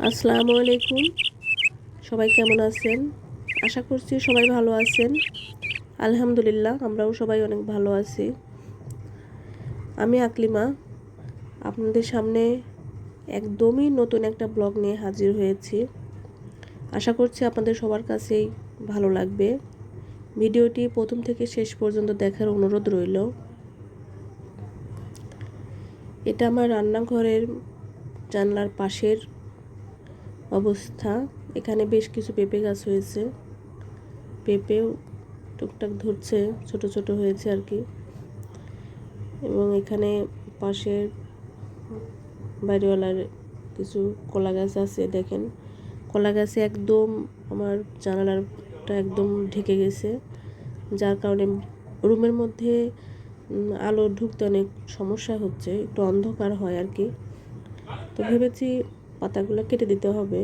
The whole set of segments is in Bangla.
আসসালামু আলাইকুম। সবাই কেমন আছেন? আশা করছি সবাই ভালো আছেন। আলহামদুলিল্লাহ, আমরাও সবাই অনেক ভালো আছি। আমি আকলিমা আপনাদের সামনে একদমই নতুন একটা ব্লগ নিয়ে হাজির হয়েছি। আশা করছি আপনাদের সবার কাছেই ভালো লাগবে। ভিডিওটি প্রথম থেকে শেষ পর্যন্ত দেখার অনুরোধ রইল। এটা আমার রান্নাঘরের জানলার পাশের অবস্থা। এখানে বেশ কিছু পেঁপে গাছ হয়েছে, পেঁপেও টুকটাক ধরছে, ছোট ছোট হয়েছে আর কি। এবং এখানে পাশের বাড়িওয়ালার কিছু কলা গাছ আছে। দেখেন, কলা গাছে একদম আমার জানালাটা একদম ঢেকে গেছে, যার কারণে রুমের মধ্যে আলো ঢুকতে অনেক সমস্যা হচ্ছে, একটু অন্ধকার হয় আর কি। তো ভেবেছি পাতাগুলো কেটে দিতে হবে।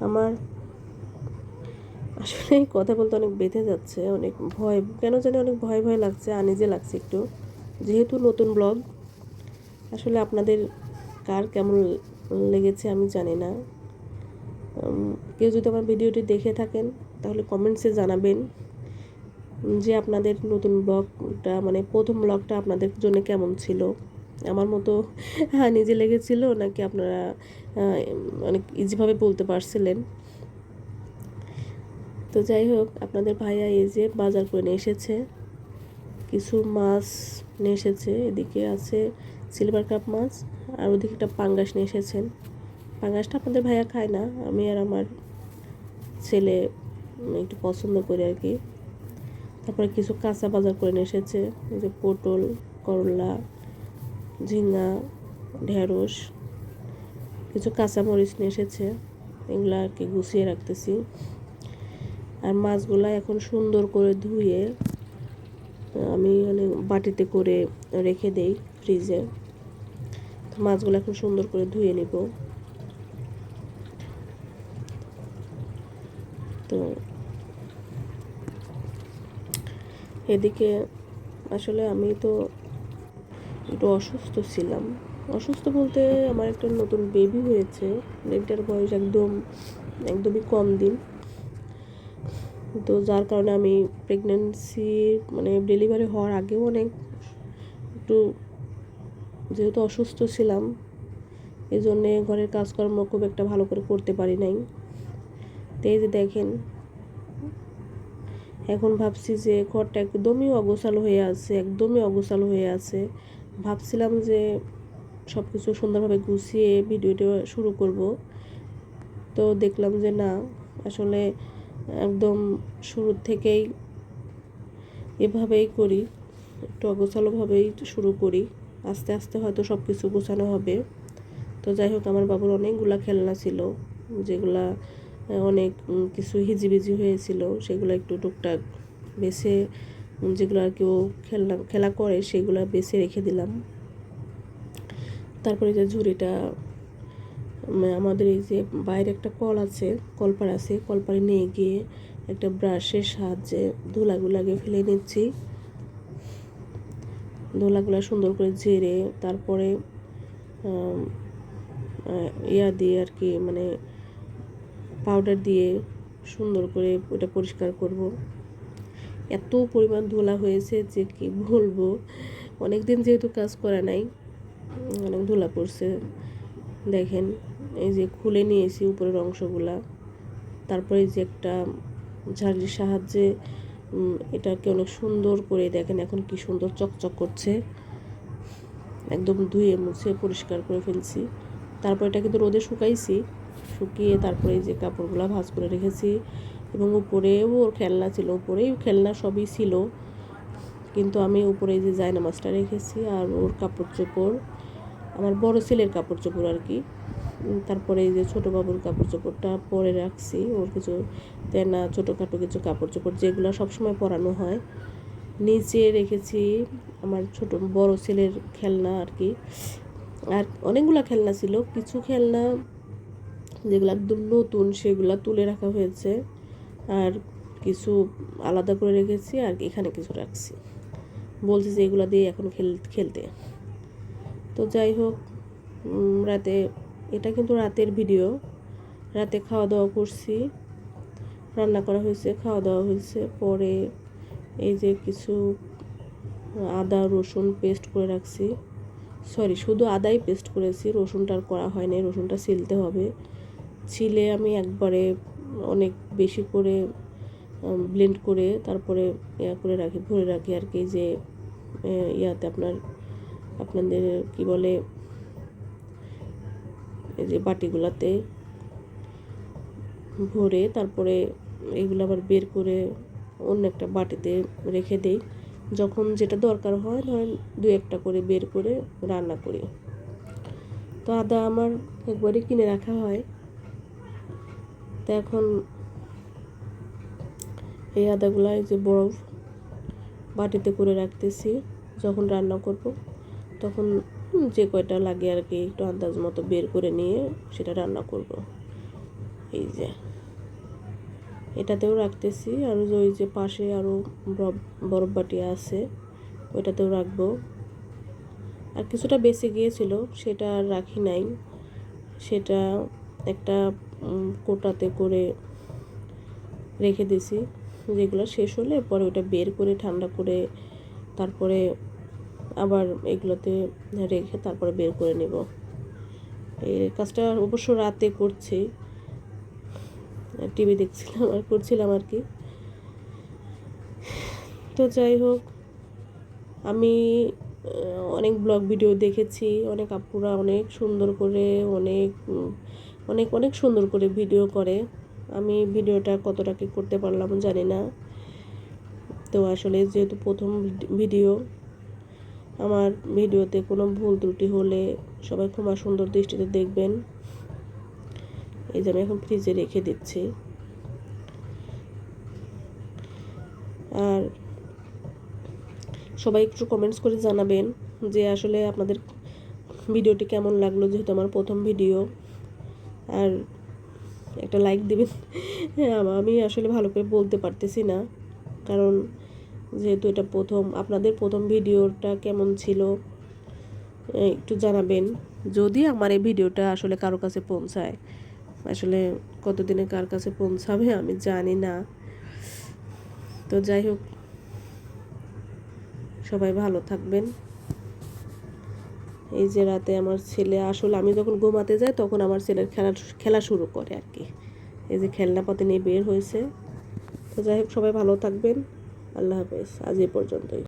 আমার আসলে কথা বলতে অনেক বেঁধে যাচ্ছে, অনেক ভয়, কেন জানি অনেক ভয় ভয় লাগছে, আনইজি লাগছে একটু, যেহেতু নতুন ব্লগ। আসলে আপনাদের কার কেমন লেগেছে আমি জানি না। কেউ যদি আমার ভিডিওটি দেখে থাকেন তাহলে কমেন্টসে জানাবেন যে আপনাদের নতুন ব্লগটা, মানে প্রথম ব্লগটা আপনাদের জন্য কেমন ছিল। আমার মতো নিজে লেগেছিল নাকি আপনারা অনেক ইজিভাবে বলতে পারছিলেন। তো যাই হোক, আপনাদের ভাইয়া এই যে বাজার করে নিয়ে এসেছে, কিছু মাছ নিয়ে এসেছে। এদিকে আছে সিলভার কাপ মাছ, আর ওদিকে একটা পাঙ্গাস নিয়ে এসেছেন। পাঙ্গাসটা আপনাদের ভাইয়া খায় না, আমি আর আমার ছেলে একটু পছন্দ করি আর কি। তারপরে কিছু কাঁচা বাজার করে নিয়ে এসেছে, এই যে পটল, করলা, ঝিঙ্গা, ঢেঁড়স, কিছু কাঁচামরিচ নিয়ে এসেছে। এগুলো আর কি গুছিয়ে রাখতেছি। আর মাছগুলো এখন সুন্দর করে ধুয়ে আমি মানে বাটিতে করে রেখে দেই ফ্রিজে। তো মাছগুলো এখন সুন্দর করে ধুয়ে নিব। তো এদিকে আসলে আমি তো একটু অসুস্থ ছিলাম। অসুস্থ বলতে আমার একটা নতুন বেবি হয়েছে, বেবিটার বয়স একদমই কম দিন। তো যার কারণে আমি প্রেগনেন্সি মানে ডেলিভারি হওয়ার আগেও অনেক একটু, যেহেতু অসুস্থ ছিলাম, এই জন্যে ঘরের কাজকর্ম খুব একটা ভালো করে করতে পারি নাই। তো এই যে দেখেন, এখন ভাবছি যে ঘরটা একদমই অগোছালো হয়ে আছে। ভাবছিলাম যে সব কিছু সুন্দরভাবে গুছিয়ে ভিডিওটা শুরু করব। তো দেখলাম যে না, আসলে একদম শুরুর থেকেই এভাবেই করি, একটু অগোছালোভাবেই শুরু করি। আস্তে আস্তে হয়তো সব কিছু গোছানো হবে। তো যাই হোক, আমার বাবুর অনেকগুলা খেলনা ছিল, যেগুলা অনেক কিছু হিজিবিজি হয়েছিল, সেগুলো একটু টুকটাক বেছে, যেগুলো আর কেউ খেলা করে সেগুলো বেছে রেখে দিলাম। তারপরে যে ঝুড়িটা, আমাদের এই যে বাইরে একটা কল আছে, কলপার আছে, কলপারে নিয়ে গিয়ে একটা ব্রাশের সাহায্যে ধুলাগুলাকে ফেলে নিচ্ছি। ধুলাগুলা সুন্দর করে ঝেড়ে তারপরে ইয়া দিয়ে আর কি, মানে পাউডার দিয়ে সুন্দর করে ওটা পরিষ্কার করব। এত পরিমাণ ধুলা হয়েছে যে কি বলবো, অনেক দিন যেহেতু কাজ করা নাই, অনেক ধুলা পড়ছে। দেখেন, এই যে খুলে নিয়েছি উপরের অংশগুলা। তারপরে যে একটা ঝাড়ির সাহায্যে এটাকে অনেক সুন্দর করে, দেখেন এখন কি সুন্দর চকচক করছে, একদম ধুয়ে মুছে পরিষ্কার করে ফেলছি। তারপর এটা কিন্তু রোদে শুকাইছি, শুকিয়ে তারপরে যে কাপড়গুলো ভাঁজ করে রেখেছি। এবং উপরেও ওর খেলনা ছিল, উপরেই খেলনা সবই ছিল, কিন্তু আমি উপরে যে জায়নামাজটা রেখেছি আর ওর কাপড় চোপড়, আমার বড় ছেলের কাপড় চোপড় আর কি। তারপরে এই যে ছোটো বাবুর কাপড় চোপড়টা পরে রাখছি, ওর কিছু তেনা ছোটোখাটো কিছু কাপড় চোপড় যেগুলো সবসময় পরানো হয় নিচে রেখেছি। আমার বড় ছেলের খেলনা আর কি। আর অনেকগুলো খেলনা ছিল, কিছু খেলনা যেগুলো একদম নতুন সেগুলো তুলে রাখা হয়েছে, আর কিছু আলাদা করে রেখেছি, আর এখানে কিছু রাখছি। বলছি যে এগুলো দিয়ে এখন খেলতে। তো যাই হোক, রাতে, এটা কিন্তু রাতের ভিডিও। রাতে খাওয়া দাওয়া করছি, রান্না করা হয়েছে, খাওয়া দাওয়া হয়েছে। পরে এই যে কিছু আদা রসুন পেস্ট করে রাখছি, সরি শুধু আদাই পেস্ট করেছি, রসুনটা আর করা হয়নি, রসুনটা ছিলতে হবে। ছিলে আমি একবারে অনেক বেশি করে ব্লেন্ড করে তারপরে করে রাখি, ভরে রাখি আর কি, যে ইয়াতে আপনাদের কি বলে, এই যে বাটিগুলাতে ভরে তারপরে এগুলো আবার বের করে অন্য একটা বাটিতে রেখে দেই। যখন যেটা দরকার হয় ধরেন 2-1টা করে বের করে রান্না করি। তো আদা আমার একবারই কিনে রাখা হয়। তো এখন এই আদাগুলা এই যে বরফ বাটিতে করে রাখতেছি, যখন রান্না করব তখন যে কয়টা লাগে আর কি একটু আন্দাজ মতো বের করে নিয়ে সেটা রান্না করব। এই যে এটাতেও রাখতেছি, আর ওই যে পাশে আরও বরফ বাটি আছে ওইটাতেও রাখবো। আর কিছুটা বেঁচে গিয়েছিল, সেটা আর রাখি নাই, সেটা একটা কোটাতে করে রেখে দিছি। যেগুলো শেষ হলে পরে ওটা বের করে ঠান্ডা করে তারপরে আবার এগুলোতে রেখে তারপরে বের করে নেব। এই কাজটা অবশ্য রাতে করছি, টিভি দেখছিলাম আর করছিলাম আর কি। তো যাই হোক, আমি অনেক ব্লগ ভিডিও দেখেছি, অনেক আপুরা অনেক সুন্দর করে অনেক অনেক অনেক সুন্দর করে ভিডিও করে। আমি ভিডিওটা কতটা কি করতে পারলাম জানি না। তো আসলে যেহেতু প্রথম ভিডিও, আমার ভিডিওতে কোনো ভুল ত্রুটি হলে সবাই ক্ষমা সুন্দর দৃষ্টিতে দেখবেন। এই যে আমি এখন ফ্রিজে রেখে দিচ্ছি। আর সবাই একটু কমেন্টস করে জানাবেন যে আসলে আপনাদের ভিডিওটি কেমন লাগলো, যেহেতু আমার প্রথম ভিডিও। আর একটা লাইক দিবেন। হ্যাঁ, আমি আসলে ভালো করে বলতে পারতেছি না, কারণ যেহেতু এটা প্রথম, আপনাদের প্রথম ভিডিওটা কেমন ছিল একটু জানাবেন। যদি আমার এই ভিডিওটা আসলে কারো কাছে পৌঁছায়, আসলে কতদিনে কার কাছে পৌঁছাবে আমি জানি না। তো যাই হোক, সবাই ভালো থাকবেন। এই যে রাতে আমার ছেলে, আসলে আমি যখন ঘুমাতে যাই তখন আমার ছেলের খেলা শুরু করে আর কি। এই যে খেলনাপাতি নিয়ে বের হয়েছে। তো যাই হোক, সবাই ভালো থাকবেন। আল্লাহ হাফেজ, আজ এই পর্যন্তই।